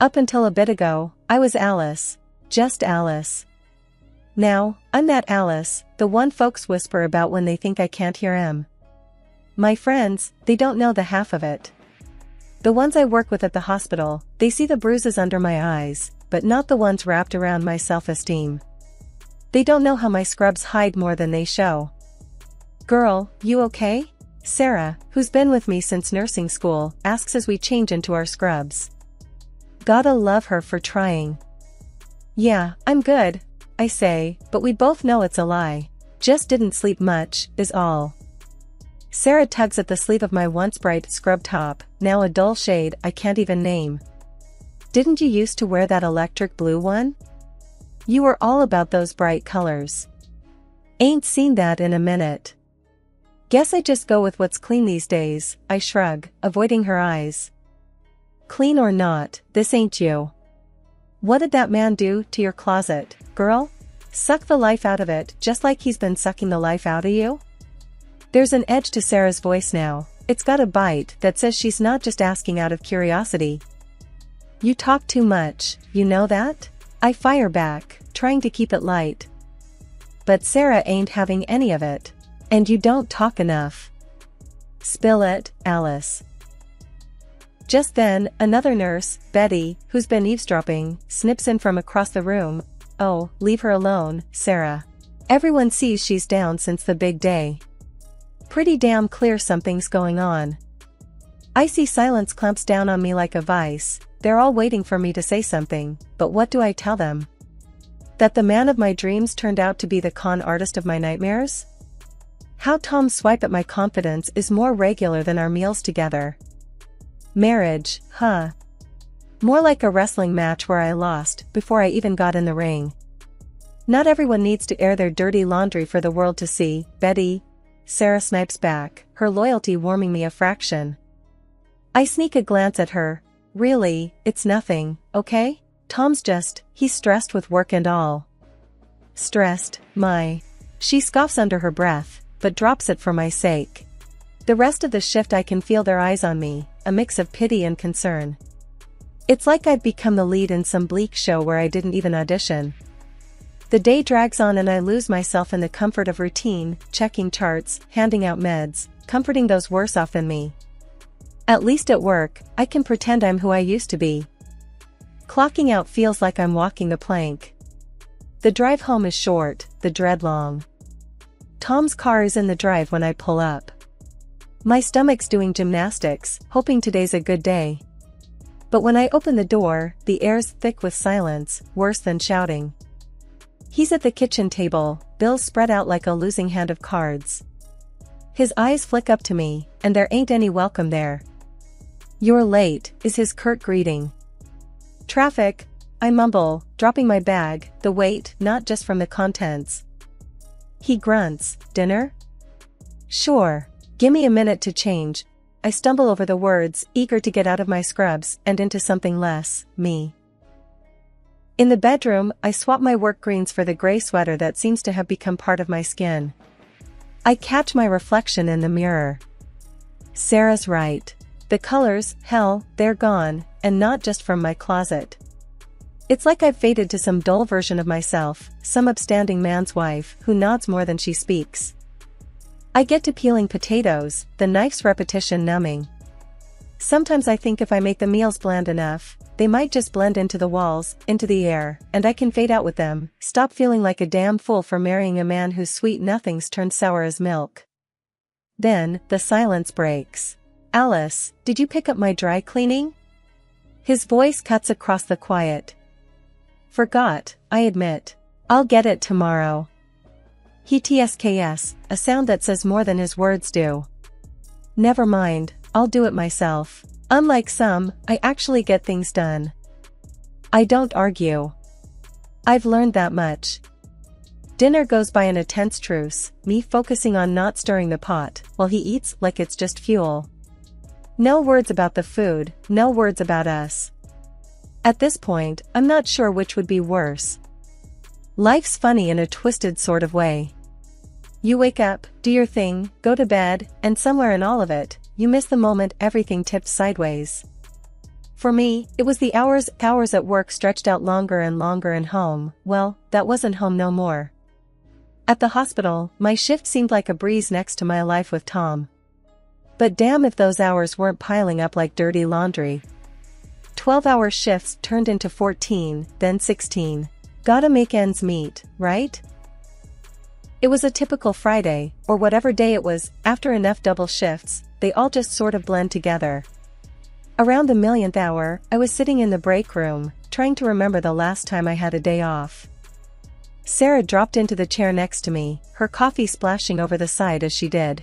Up until a bit ago, I was Alice. Just Alice. Now, I'm that Alice, the one folks whisper about when they think I can't hear 'em. My friends, they don't know the half of it. The ones I work with at the hospital, they see the bruises under my eyes, but not the ones wrapped around my self-esteem. They don't know how my scrubs hide more than they show. "Girl, you okay?" Sarah, who's been with me since nursing school, asks as we change into our scrubs. Gotta love her for trying. "Yeah, I'm good," I say, but we both know it's a lie. Just didn't sleep much, is all. Sarah tugs at the sleeve of my once bright scrub top, now a dull shade I can't even name. "Didn't you used to wear that electric blue one? You were all about those bright colors. Ain't seen that in a minute." "Guess I just go with what's clean these days," I shrug, avoiding her eyes. "Clean or not, this ain't you. What did that man do to your closet, girl? Suck the life out of it just like he's been sucking the life out of you?" There's an edge to Sarah's voice now. It's got a bite that says she's not just asking out of curiosity. "You talk too much, you know that?" I fire back, trying to keep it light. But Sarah ain't having any of it. "And you don't talk enough." "Spill it, Alice." Just then, another nurse, Betty, who's been eavesdropping, snips in from across the room. "Oh, leave her alone, Sarah. Everyone sees she's down since the big day. Pretty damn clear something's going on." Icy silence clamps down on me like a vice. They're all waiting for me to say something, but what do I tell them? That the man of my dreams turned out to be the con artist of my nightmares? How Tom's swipe at my confidence is more regular than our meals together. Marriage, huh? More like a wrestling match where I lost before I even got in the ring. Not everyone needs to air their dirty laundry for the world to see, Betty. Sarah snipes back, her loyalty warming me a fraction. I sneak a glance at her. "Really, it's nothing, okay? Tom's he's stressed with work and all." "Stressed, my." She scoffs under her breath, but drops it for my sake. The rest of the shift I can feel their eyes on me, a mix of pity and concern. It's like I've become the lead in some bleak show where I didn't even audition. The day drags on and I lose myself in the comfort of routine, checking charts, handing out meds, comforting those worse off than me. At least at work, I can pretend I'm who I used to be. Clocking out feels like I'm walking the plank. The drive home is short, the dread long. Tom's car is in the drive when I pull up. My stomach's doing gymnastics, hoping today's a good day. But when I open the door, the air's thick with silence, worse than shouting. He's at the kitchen table, bills spread out like a losing hand of cards. His eyes flick up to me, and there ain't any welcome there. "You're late," is his curt greeting. "Traffic," I mumble, dropping my bag, the weight not just from the contents. He grunts, "Dinner?" "Sure. Gimme a minute to change." I stumble over the words, eager to get out of my scrubs and into something less me. In the bedroom, I swap my work greens for the gray sweater that seems to have become part of my skin. I catch my reflection in the mirror. Sarah's right. The colors, hell, they're gone, and not just from my closet. It's like I've faded to some dull version of myself, some upstanding man's wife who nods more than she speaks. I get to peeling potatoes, the knife's repetition numbing. Sometimes I think if I make the meals bland enough, they might just blend into the walls, into the air, and I can fade out with them, stop feeling like a damn fool for marrying a man whose sweet nothings turn sour as milk. Then, the silence breaks. "Alice, did you pick up my dry cleaning?" His voice cuts across the quiet. "Forgot, I admit. I'll get it tomorrow." He tsks, a sound that says more than his words do. "Never mind, I'll do it myself. Unlike some, I actually get things done." I don't argue. I've learned that much. Dinner goes by in a tense truce, me focusing on not stirring the pot, while he eats like it's just fuel. No words about the food, no words about us. At this point, I'm not sure which would be worse. Life's funny in a twisted sort of way. You wake up, do your thing, go to bed, and somewhere in all of it, you miss the moment everything tipped sideways. For me, it was the hours at work stretched out longer and longer, and home, well, that wasn't home no more. At the hospital, my shift seemed like a breeze next to my life with Tom. But damn if those hours weren't piling up like dirty laundry. 12-hour shifts turned into 14, then 16. Gotta make ends meet, right? It was a typical Friday, or whatever day it was. After enough double shifts, they all just sort of blend together. Around the millionth hour, I was sitting in the break room, trying to remember the last time I had a day off. Sarah dropped into the chair next to me, her coffee splashing over the side as she did.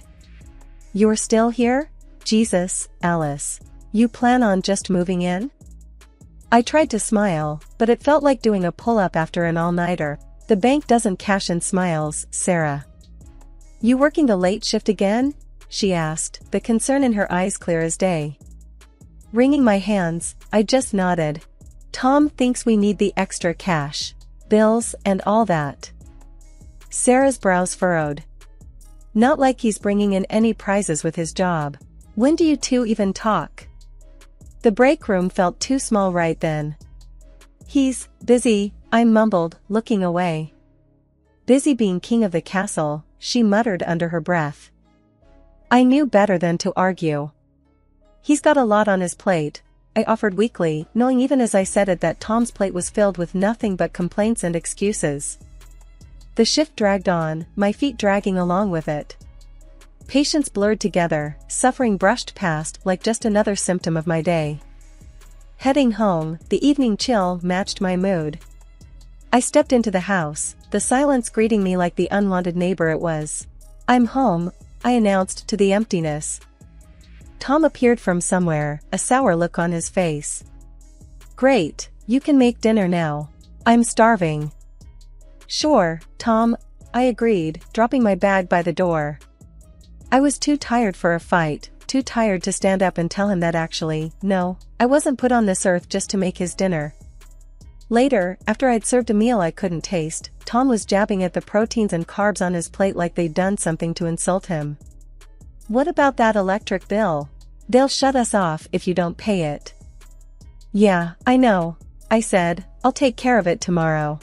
"You're still here? Jesus, Alice. You plan on just moving in?" I tried to smile, but it felt like doing a pull-up after an all-nighter. "The bank doesn't cash in smiles, Sarah." "You working the late shift again?" she asked, the concern in her eyes clear as day. Wringing my hands, I just nodded. "Tom thinks we need the extra cash. Bills and all that." Sarah's brows furrowed. "Not like he's bringing in any prizes with his job. When do you two even talk?" The break room felt too small right then. "He's busy," I mumbled, looking away. "Busy being king of the castle," she muttered under her breath. I knew better than to argue. "He's got a lot on his plate," I offered weakly, knowing even as I said it that Tom's plate was filled with nothing but complaints and excuses. The shift dragged on, my feet dragging along with it. Patience blurred together, suffering brushed past like just another symptom of my day. Heading home, the evening chill matched my mood. I stepped into the house, the silence greeting me like the unwanted neighbor it was. "I'm home," I announced to the emptiness. Tom appeared from somewhere, a sour look on his face. "Great, you can make dinner now. I'm starving." "Sure, Tom," I agreed, dropping my bag by the door. I was too tired for a fight, too tired to stand up and tell him that actually, no, I wasn't put on this earth just to make his dinner. Later, after I'd served a meal I couldn't taste, Tom was jabbing at the proteins and carbs on his plate like they'd done something to insult him. "What about that electric bill? They'll shut us off if you don't pay it." "Yeah, I know," I said, "I'll take care of it tomorrow."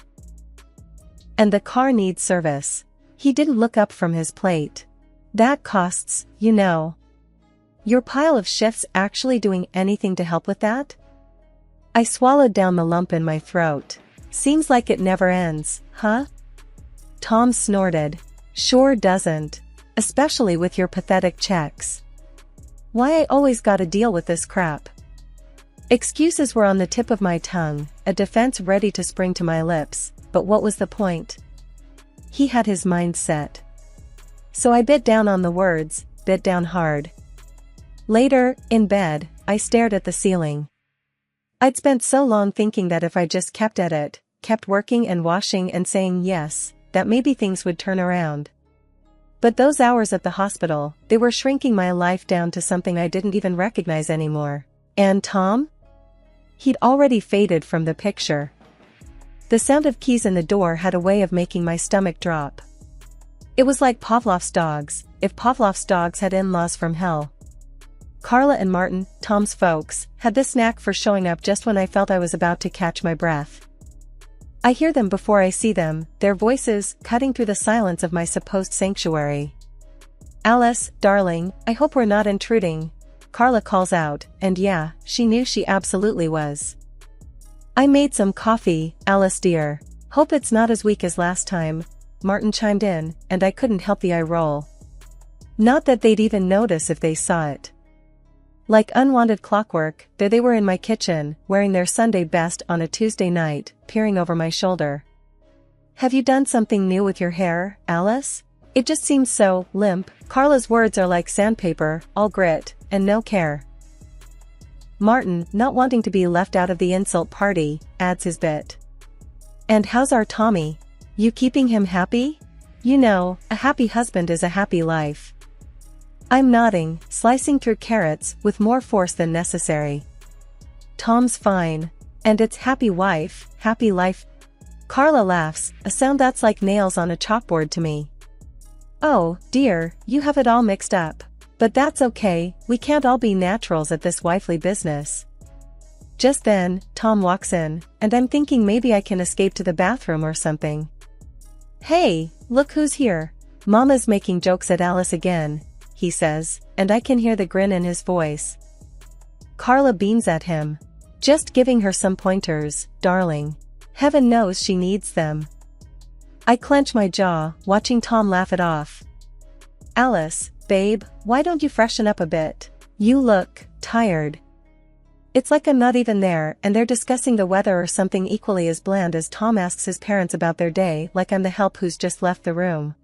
"And the car needs service." He didn't look up from his plate. "That costs, you know." "Your pile of shifts actually doing anything to help with that?" I swallowed down the lump in my throat. "Seems like it never ends, huh?" Tom snorted. "Sure doesn't. Especially with your pathetic checks. Why I always gotta deal with this crap." Excuses were on the tip of my tongue, a defense ready to spring to my lips, but what was the point? He had his mind set. So I bit down on the words, bit down hard. Later, in bed, I stared at the ceiling. I'd spent so long thinking that if I just kept at it, kept working and washing and saying yes, that maybe things would turn around. But those hours at the hospital, they were shrinking my life down to something I didn't even recognize anymore. And Tom? He'd already faded from the picture. The sound of keys in the door had a way of making my stomach drop. It was like Pavlov's dogs, if Pavlov's dogs had in-laws from hell. Carla and Martin, Tom's folks, had this knack for showing up just when I felt I was about to catch my breath. I hear them before I see them, their voices cutting through the silence of my supposed sanctuary. "Alice, darling, I hope we're not intruding," Carla calls out, and yeah, she knew she absolutely was. "I made some coffee, Alice dear. Hope it's not as weak as last time," Martin chimed in, and I couldn't help the eye roll. Not that they'd even notice if they saw it. Like unwanted clockwork, there they were in my kitchen, wearing their Sunday best on a Tuesday night, peering over my shoulder. "Have you done something new with your hair, Alice? It just seems so limp." Carla's words are like sandpaper, all grit, and no care. Martin, not wanting to be left out of the insult party, adds his bit. "And how's our Tommy? You keeping him happy? You know, a happy husband is a happy life." I'm nodding, slicing through carrots with more force than necessary. "Tom's fine. And it's happy wife, happy life." Carla laughs, a sound that's like nails on a chalkboard to me. "Oh, dear, you have it all mixed up. But that's okay, we can't all be naturals at this wifely business." Just then, Tom walks in, and I'm thinking maybe I can escape to the bathroom or something. "Hey, look who's here. Mama's making jokes at Alice again," he says, and I can hear the grin in his voice. Carla beams at him. "Just giving her some pointers, darling. Heaven knows she needs them." I clench my jaw, watching Tom laugh it off. "Alice, babe, why don't you freshen up a bit? You look tired." It's like I'm not even there and they're discussing the weather or something equally as bland as Tom asks his parents about their day like I'm the help who's just left the room.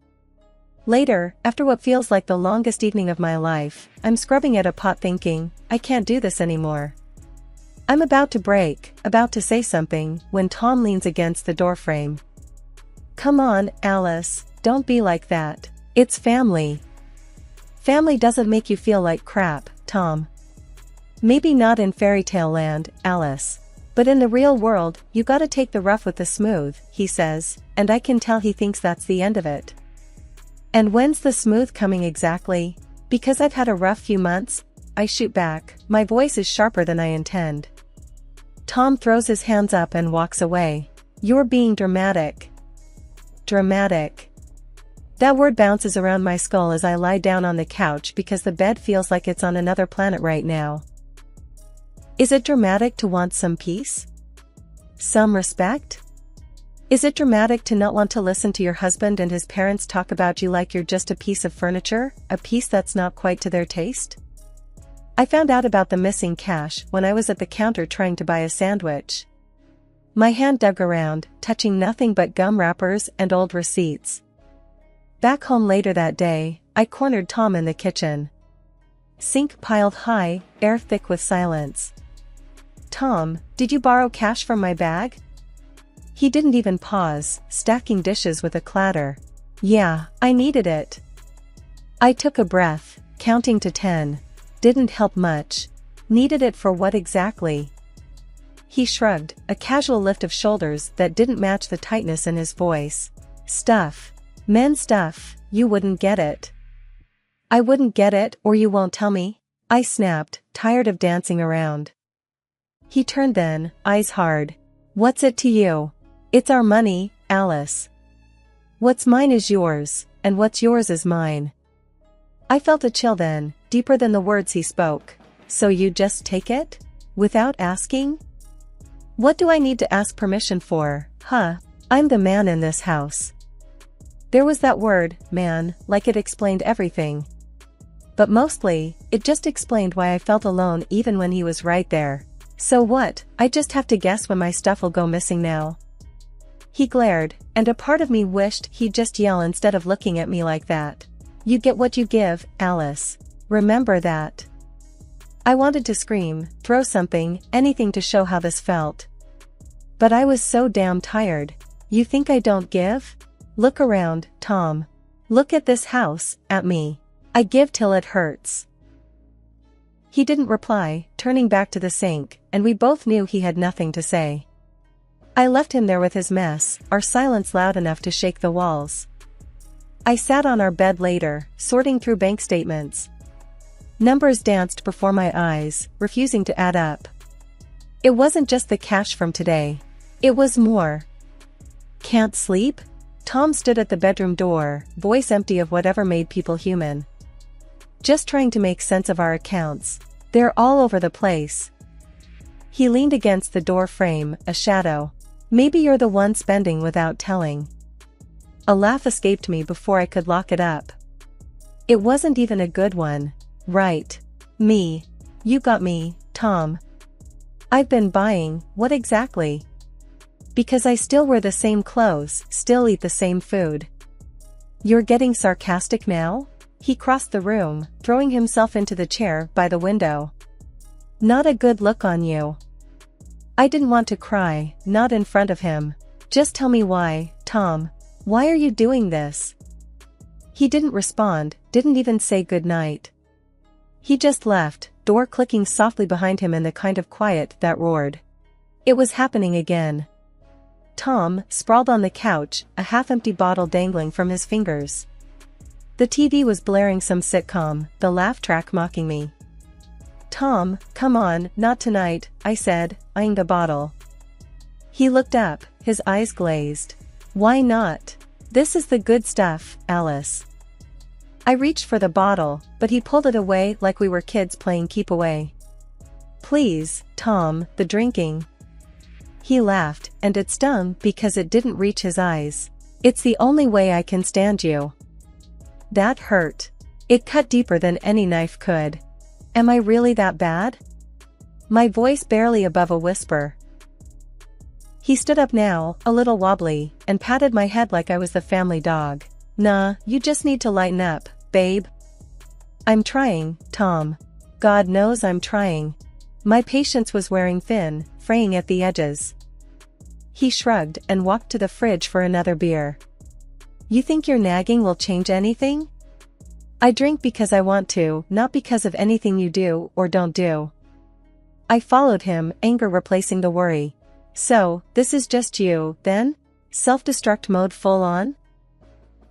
Later, after what feels like the longest evening of my life, I'm scrubbing at a pot thinking, I can't do this anymore. I'm about to break, about to say something, when Tom leans against the doorframe. "Come on, Alice, don't be like that. It's family." "Family doesn't make you feel like crap, Tom." "Maybe not in fairy tale land, Alice. But in the real world, you gotta take the rough with the smooth," he says, and I can tell he thinks that's the end of it. "And when's the smooth coming exactly? Because I've had a rough few months," I shoot back, my voice is sharper than I intend. Tom throws his hands up and walks away. "You're being dramatic." Dramatic. That word bounces around my skull as I lie down on the couch because the bed feels like it's on another planet right now. Is it dramatic to want some peace? Some respect? Is it dramatic to not want to listen to your husband and his parents talk about you like you're just a piece of furniture, a piece that's not quite to their taste? I found out about the missing cash when I was at the counter trying to buy a sandwich. My hand dug around, touching nothing but gum wrappers and old receipts. Back home later that day, I cornered Tom in the kitchen. Sink piled high, air thick with silence. "Tom, did you borrow cash from my bag?" He didn't even pause, stacking dishes with a clatter. "Yeah, I needed it." I took a breath, counting to 10. Didn't help much. Needed it for what exactly? He shrugged, a casual lift of shoulders that didn't match the tightness in his voice. "Stuff. Men's stuff, you wouldn't get it." "I wouldn't get it or you won't tell me?" I snapped, tired of dancing around. He turned then, eyes hard. "What's it to you? It's our money, Alice. What's mine is yours, and what's yours is mine." I felt a chill then, deeper than the words he spoke. "So you just take it? Without asking?" What do I need to ask permission for, huh? I'm the man in this house. There was that word, man, like it explained everything. But mostly, it just explained why I felt alone even when he was right there. "So what, I just have to guess when my stuff will go missing now?" He glared, and a part of me wished he'd just yell instead of looking at me like that. "You get what you give, Alice. Remember that." I wanted to scream, throw something, anything to show how this felt. But I was so damn tired. "You think I don't give? Look around, Tom. Look at this house, at me. I give till it hurts." He didn't reply, turning back to the sink, and we both knew he had nothing to say. I left him there with his mess, our silence loud enough to shake the walls. I sat on our bed later, sorting through bank statements. Numbers danced before my eyes, refusing to add up. It wasn't just the cash from today. It was more. "Can't sleep?" Tom stood at the bedroom door, voice empty of whatever made people human. "Just trying to make sense of our accounts. They're all over the place." He leaned against the door frame, a shadow. "Maybe you're the one spending without telling." A laugh escaped me before I could lock it up. It wasn't even a good one. "Right. Me. You got me, Tom." "I've been buying, what exactly?" "Because I still wear the same clothes, still eat the same food." "You're getting sarcastic now?" He crossed the room, throwing himself into the chair by the window. "Not a good look on you." I didn't want to cry, not in front of him. "Just tell me why, Tom. Why are you doing this?" He didn't respond, didn't even say goodnight. He just left, door clicking softly behind him in the kind of quiet that roared. It was happening again. Tom, sprawled on the couch, a half-empty bottle dangling from his fingers. The TV was blaring some sitcom, the laugh track mocking me. Tom, come on, not tonight, I said, eyeing the bottle. He looked up, his eyes glazed. Why not? This is the good stuff, Alice. I reached for the bottle, but he pulled it away like we were kids playing keep away. Please, Tom, the drinking. He laughed, and it stung because it didn't reach his eyes. It's the only way I can stand you. That hurt. It cut deeper than any knife could. Am I really that bad? My voice barely above a whisper. He stood up now, a little wobbly, and patted my head like I was the family dog. Nah, you just need to lighten up, babe. I'm trying, Tom. God knows I'm trying. My patience was wearing thin, fraying at the edges. He shrugged and walked to the fridge for another beer. You think your nagging will change anything? I drink because I want to, not because of anything you do or don't do. I followed him, anger replacing the worry. So, this is just you, then? Self-destruct mode full on?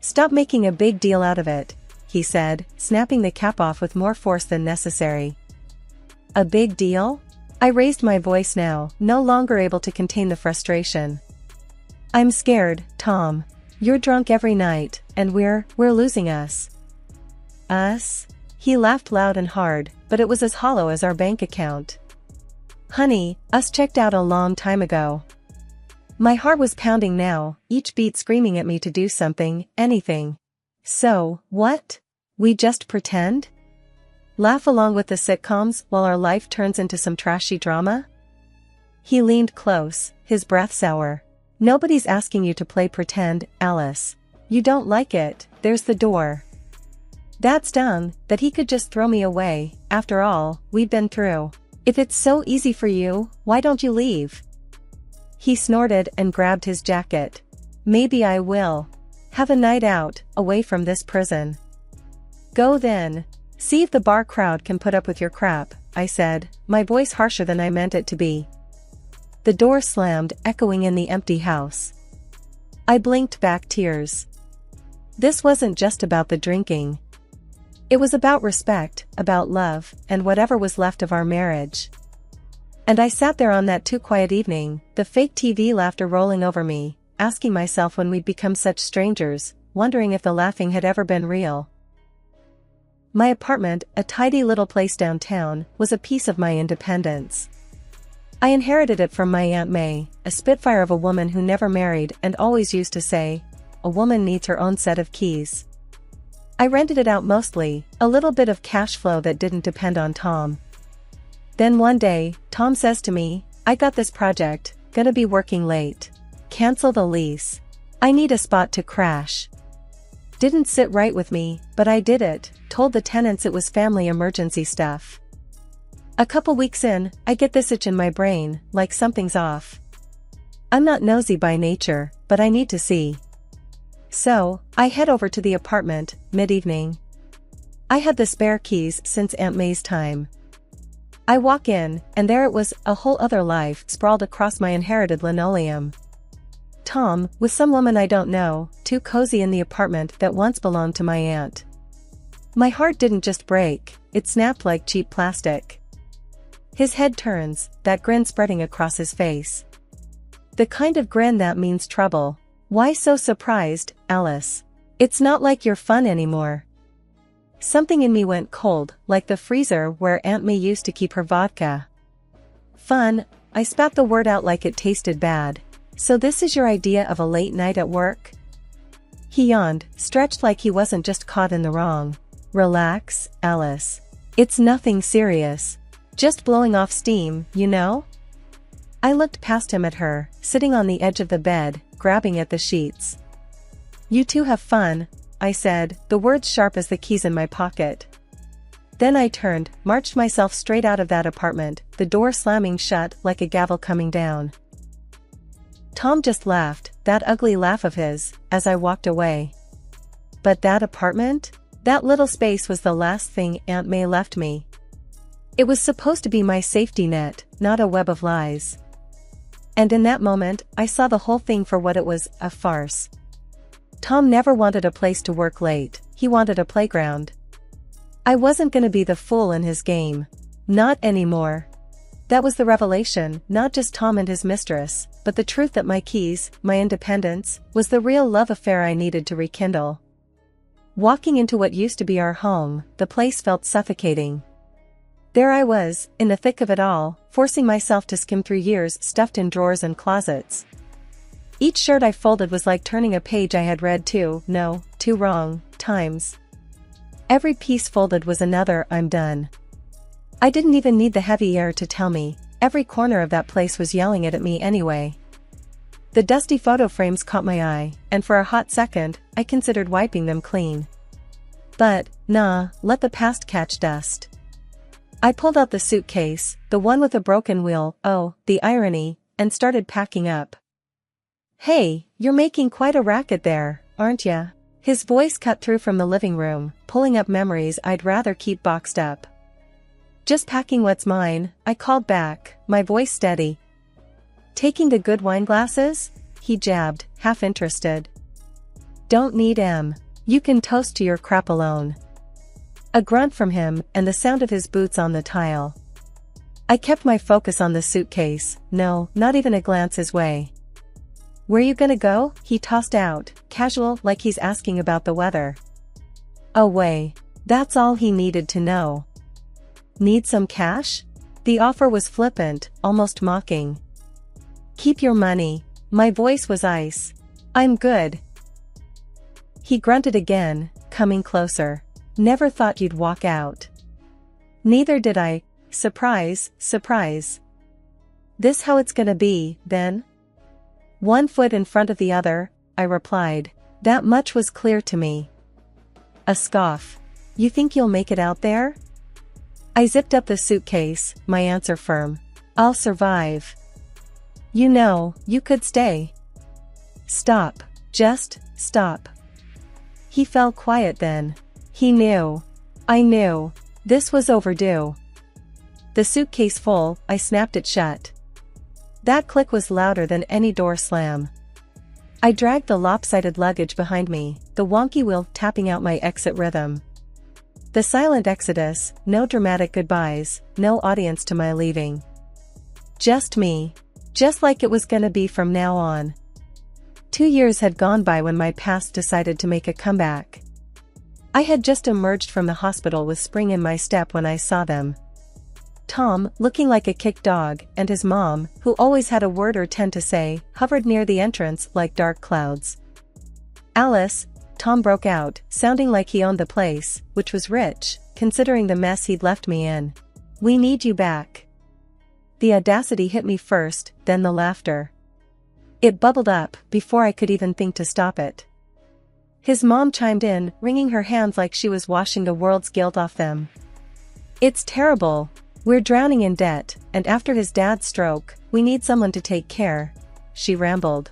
Stop making a big deal out of it, he said, snapping the cap off with more force than necessary. A big deal? I raised my voice now, no longer able to contain the frustration. I'm scared, Tom. You're drunk every night, and we're losing us. Us? He laughed loud and hard, but it was as hollow as our bank account. Honey, us checked out a long time ago. My heart was pounding now, each beat screaming at me to do something, anything. So, what? We just pretend? Laugh along with the sitcoms while our life turns into some trashy drama? He leaned close, his breath sour. Nobody's asking you to play pretend, Alice. You don't like it, there's the door. That stung, that he could just throw me away. After all, we'd been through. If it's so easy for you, why don't you leave? He snorted and grabbed his jacket. Maybe I will. Have a night out, away from this prison. Go then. See if the bar crowd can put up with your crap, I said, my voice harsher than I meant it to be. The door slammed, echoing in the empty house. I blinked back tears. This wasn't just about the drinking. It was about respect, about love, and whatever was left of our marriage. And I sat there on that too quiet evening, the fake TV laughter rolling over me, asking myself when we'd become such strangers, wondering if the laughing had ever been real. My apartment, a tidy little place downtown, was a piece of my independence. I inherited it from my Aunt May, a spitfire of a woman who never married and always used to say, a woman needs her own set of keys. I rented it out mostly, a little bit of cash flow that didn't depend on Tom. Then one day, Tom says to me, I got this project, gonna be working late. Cancel the lease. I need a spot to crash. Didn't sit right with me, but I did it, told the tenants it was family emergency stuff. A couple weeks in, I get this itch in my brain, like something's off. I'm not nosy by nature, but I need to see. So, I head over to the apartment, mid-evening. I had the spare keys since Aunt May's time. I walk in, and there it was, a whole other life sprawled across my inherited linoleum. Tom, with some woman I don't know, too cozy in the apartment that once belonged to my aunt. My heart didn't just break, it snapped like cheap plastic. His head turns, that grin spreading across his face. The kind of grin that means trouble. Why so surprised, Alice? It's not like you're fun anymore. Something in me went cold, like the freezer where Aunt May used to keep her vodka. Fun, I spat the word out like it tasted bad. So this is your idea of a late night at work? He yawned, stretched like he wasn't just caught in the wrong. Relax, Alice. It's nothing serious. Just blowing off steam, you know? I looked past him at her, sitting on the edge of the bed, grabbing at the sheets. You two have fun, I said, the words sharp as the keys in my pocket. Then I turned, marched myself straight out of that apartment, the door slamming shut like a gavel coming down. Tom just laughed, that ugly laugh of his, as I walked away. But that apartment? That little space was the last thing Aunt May left me. It was supposed to be my safety net, not a web of lies. And in that moment, I saw the whole thing for what it was, a farce. Tom never wanted a place to work late, he wanted a playground. I wasn't gonna be the fool in his game. Not anymore. That was the revelation, not just Tom and his mistress, but the truth that my keys, my independence, was the real love affair I needed to rekindle. Walking into what used to be our home, the place felt suffocating. There I was, in the thick of it all, forcing myself to skim through years stuffed in drawers and closets. Each shirt I folded was like turning a page I had read two wrong times. Every piece folded was another "I'm done." I didn't even need the heavy air to tell me, every corner of that place was yelling it at me anyway. The dusty photo frames caught my eye, and for a hot second, I considered wiping them clean. But, nah, let the past catch dust. I pulled out the suitcase, the one with a broken wheel, oh, the irony, and started packing up. "Hey, you're making quite a racket there, aren't ya?" His voice cut through from the living room, pulling up memories I'd rather keep boxed up. "Just packing what's mine," I called back, my voice steady. "Taking the good wine glasses?" he jabbed, half interested. "Don't need 'em. You can toast to your crap alone." A grunt from him, and the sound of his boots on the tile. I kept my focus on the suitcase, no, not even a glance his way. "Where you gonna go?" he tossed out, casual, like he's asking about the weather. Away. That's all he needed to know. "Need some cash?" The offer was flippant, almost mocking. "Keep your money." My voice was ice. "I'm good." He grunted again, coming closer. "Never thought you'd walk out." "Neither did I. Surprise, surprise." "This how it's gonna be, then?" "One foot in front of the other," I replied. That much was clear to me. A scoff. "You think you'll make it out there?" I zipped up the suitcase, my answer firm. "I'll survive." "You know, you could stay." "Stop. Just, stop." He fell quiet then. He knew. I knew. This was overdue. The suitcase full, I snapped it shut. That click was louder than any door slam. I dragged the lopsided luggage behind me, the wonky wheel tapping out my exit rhythm. The silent exodus, no dramatic goodbyes, no audience to my leaving. Just me. Just like it was gonna be from now on. 2 years had gone by when my past decided to make a comeback. I had just emerged from the hospital with spring in my step when I saw them. Tom, looking like a kicked dog, and his mom, who always had a word or 10 to say, hovered near the entrance like dark clouds. "Alice," Tom broke out, sounding like he owned the place, which was rich, considering the mess he'd left me in. "We need you back." The audacity hit me first, then the laughter. It bubbled up, before I could even think to stop it. His mom chimed in, wringing her hands like she was washing the world's guilt off them. "It's terrible. We're drowning in debt, and after his dad's stroke, we need someone to take care," she rambled.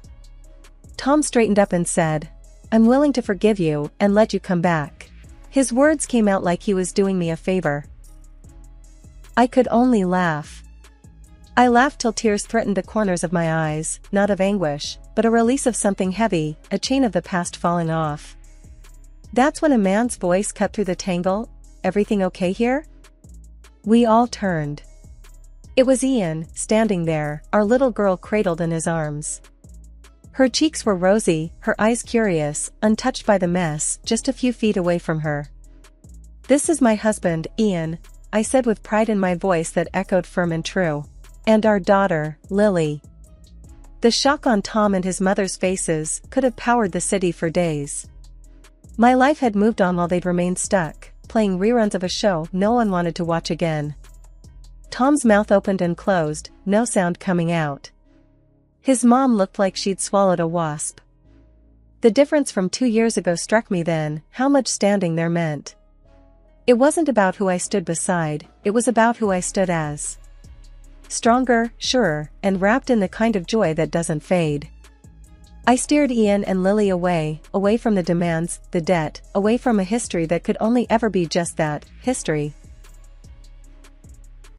Tom straightened up and said, "I'm willing to forgive you, and let you come back." His words came out like he was doing me a favor. I could only laugh. I laughed till tears threatened the corners of my eyes, not of anguish, but a release of something heavy, a chain of the past falling off. That's when a man's voice cut through the tangle. "Everything okay here?" We all turned. It was Ian, standing there, our little girl cradled in his arms. Her cheeks were rosy, her eyes curious, untouched by the mess, just a few feet away from her. "This is my husband, Ian," I said with pride in my voice that echoed firm and true. "And our daughter, Lily." The shock on Tom and his mother's faces could have powered the city for days. My life had moved on while they'd remained stuck, playing reruns of a show no one wanted to watch again. Tom's mouth opened and closed, no sound coming out. His mom looked like she'd swallowed a wasp. The difference from 2 years ago struck me then, how much standing there meant. It wasn't about who I stood beside, it was about who I stood as. Stronger, surer, and wrapped in the kind of joy that doesn't fade. I steered Ian and Lily away from the demands, the debt, away from a history that could only ever be just that, history,